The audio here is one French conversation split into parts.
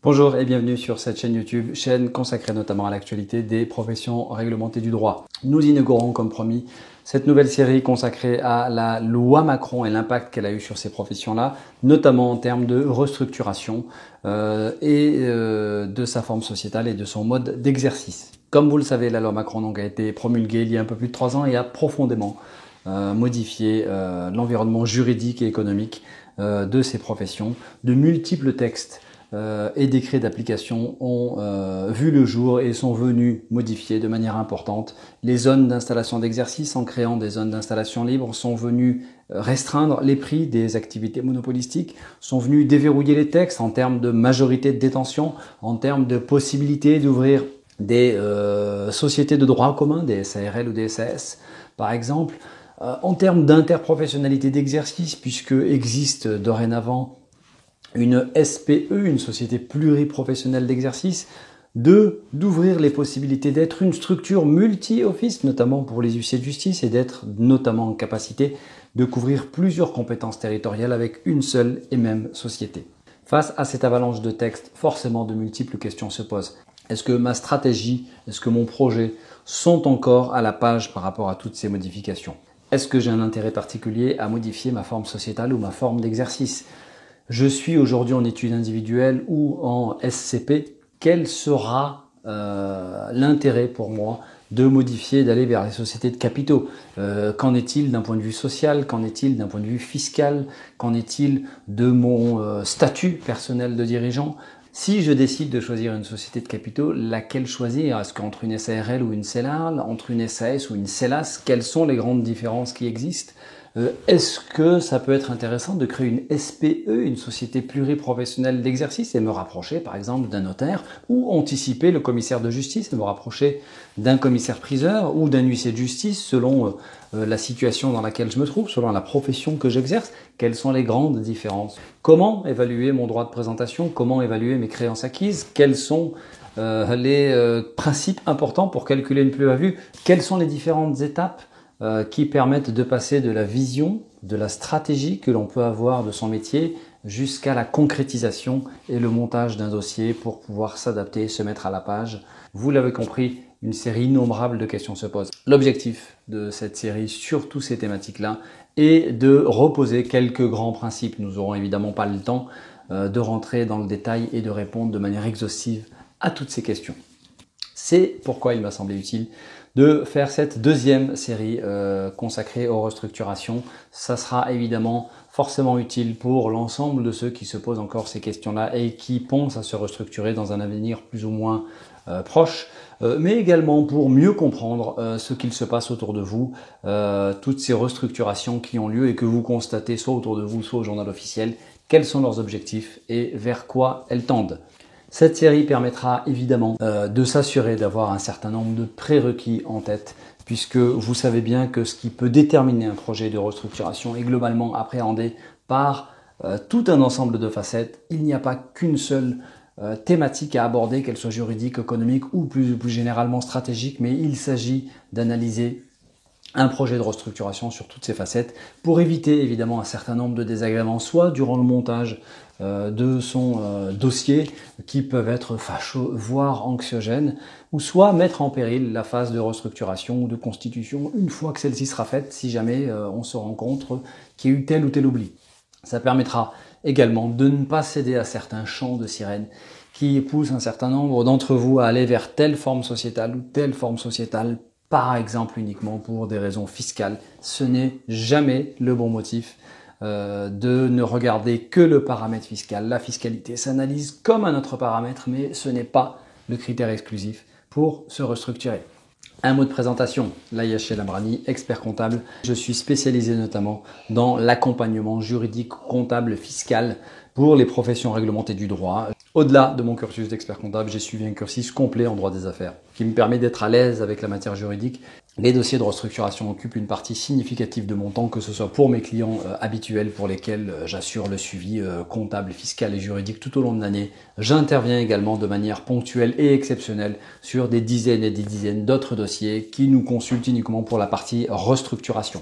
Bonjour et bienvenue sur cette chaîne YouTube, chaîne consacrée notamment à l'actualité des professions réglementées du droit. Nous inaugurons comme promis cette nouvelle série consacrée à la loi Macron et l'impact qu'elle a eu sur ces professions-là, notamment en termes de restructuration de sa forme sociétale et de son mode d'exercice. Comme vous le savez, la loi Macron donc, a été promulguée il y a un peu plus de 3 ans et a profondément modifié l'environnement juridique et économique de ces professions. De multiples textes et décrets d'application ont vu le jour et sont venus modifier de manière importante les zones d'installation d'exercice en créant des zones d'installation libre, sont venus restreindre les prix des activités monopolistiques, sont venus déverrouiller les textes en termes de majorité de détention, en termes de possibilité d'ouvrir des sociétés de droit commun, des SARL ou des SAS par exemple, en termes d'interprofessionnalité d'exercice, puisque existe dorénavant une SPE, une société pluriprofessionnelle d'exercice, d'ouvrir les possibilités d'être une structure multi-office, notamment pour les huissiers de justice, et d'être notamment en capacité de couvrir plusieurs compétences territoriales avec une seule et même société. Face à cette avalanche de textes, forcément de multiples questions se posent. Est-ce que ma stratégie, est-ce que mon projet sont encore à la page par rapport à toutes ces modifications? Est-ce que j'ai un intérêt particulier à modifier ma forme sociétale ou ma forme d'exercice? Je suis aujourd'hui en études individuelles ou en SCP. Quel sera l'intérêt pour moi de modifier, d'aller vers les sociétés de capitaux? Qu'en est-il d'un point de vue social? Qu'en est-il d'un point de vue fiscal? Qu'en est-il de mon statut personnel de dirigeant? Si je décide de choisir une société de capitaux, laquelle choisir? Est-ce qu'entre une SARL ou une SELARL, entre une SAS ou une SELAS, quelles sont les grandes différences qui existent? Est-ce que ça peut être intéressant de créer une SPE, une société pluriprofessionnelle d'exercice, et me rapprocher par exemple d'un notaire, ou anticiper le commissaire de justice et me rapprocher d'un commissaire-priseur ou d'un huissier de justice selon la situation dans laquelle je me trouve, selon la profession que j'exerce? Quelles sont les grandes différences? Comment évaluer mon droit de présentation? Comment évaluer mes créances acquises? Quels sont les principes importants pour calculer une plus-value? Quelles sont les différentes étapes qui permettent de passer de la vision, de la stratégie que l'on peut avoir de son métier jusqu'à la concrétisation et le montage d'un dossier pour pouvoir s'adapter, se mettre à la page? Vous l'avez compris, une série innombrable de questions se posent. L'objectif de cette série sur toutes ces thématiques-là est de reposer quelques grands principes. Nous n'aurons évidemment pas le temps de rentrer dans le détail et de répondre de manière exhaustive à toutes ces questions. C'est pourquoi il m'a semblé utile de faire cette deuxième série consacrée aux restructurations. Ça sera évidemment forcément utile pour l'ensemble de ceux qui se posent encore ces questions-là et qui pensent à se restructurer dans un avenir plus ou moins proche, mais également pour mieux comprendre ce qu'il se passe autour de vous, toutes ces restructurations qui ont lieu et que vous constatez soit autour de vous, soit au journal officiel, quels sont leurs objectifs et vers quoi elles tendent. Cette série permettra évidemment de s'assurer d'avoir un certain nombre de prérequis en tête, puisque vous savez bien que ce qui peut déterminer un projet de restructuration est globalement appréhendé par tout un ensemble de facettes. Il n'y a pas qu'une seule thématique à aborder, qu'elle soit juridique, économique ou plus généralement stratégique, mais il s'agit d'analyser un projet de restructuration sur toutes ses facettes pour éviter évidemment un certain nombre de désagréments, soit durant le montage de son dossier qui peuvent être fâcheux, voire anxiogènes, ou soit mettre en péril la phase de restructuration ou de constitution une fois que celle-ci sera faite, si jamais on se rend compte qu'il y a eu tel ou tel oubli. Ça permettra également de ne pas céder à certains chants de sirène qui poussent un certain nombre d'entre vous à aller vers telle forme sociétale ou telle forme sociétale, par exemple uniquement pour des raisons fiscales. Ce n'est jamais le bon motif de ne regarder que le paramètre fiscal. La fiscalité s'analyse comme un autre paramètre, mais ce n'est pas le critère exclusif pour se restructurer. Un mot de présentation, Laïache Lambrani, expert comptable. Je suis spécialisé notamment dans l'accompagnement juridique, comptable, fiscal pour les professions réglementées du droit. Au-delà de mon cursus d'expert comptable, j'ai suivi un cursus complet en droit des affaires qui me permet d'être à l'aise avec la matière juridique. Les dossiers de restructuration occupent une partie significative de mon temps, que ce soit pour mes clients habituels pour lesquels j'assure le suivi comptable, fiscal et juridique tout au long de l'année. J'interviens également de manière ponctuelle et exceptionnelle sur des dizaines et des dizaines d'autres dossiers qui nous consultent uniquement pour la partie restructuration.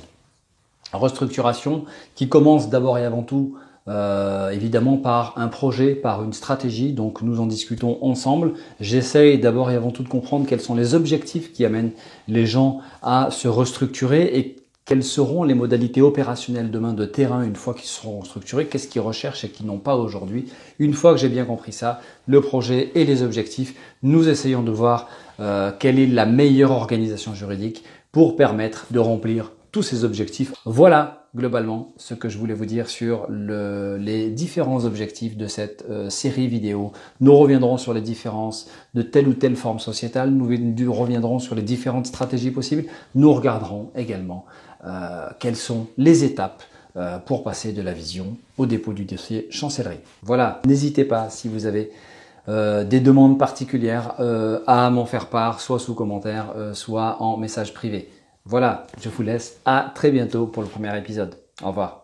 Restructuration qui commence d'abord et avant tout évidemment par un projet, par une stratégie. Donc nous en discutons ensemble. J'essaye d'abord et avant tout de comprendre quels sont les objectifs qui amènent les gens à se restructurer et quelles seront les modalités opérationnelles demain de terrain une fois qu'ils seront structurés, qu'est-ce qu'ils recherchent et qu'ils n'ont pas aujourd'hui. Une fois que j'ai bien compris ça, le projet et les objectifs, nous essayons de voir quelle est la meilleure organisation juridique pour permettre de remplir tous ces objectifs. Voilà globalement ce que je voulais vous dire sur les différents objectifs de cette série vidéo. Nous reviendrons sur les différences de telle ou telle forme sociétale, nous reviendrons sur les différentes stratégies possibles, nous regarderons également quelles sont les étapes pour passer de la vision au dépôt du dossier chancellerie. Voilà, n'hésitez pas si vous avez des demandes particulières à m'en faire part, soit sous commentaire, soit en message privé. Voilà, je vous laisse. À très bientôt pour le premier épisode. Au revoir.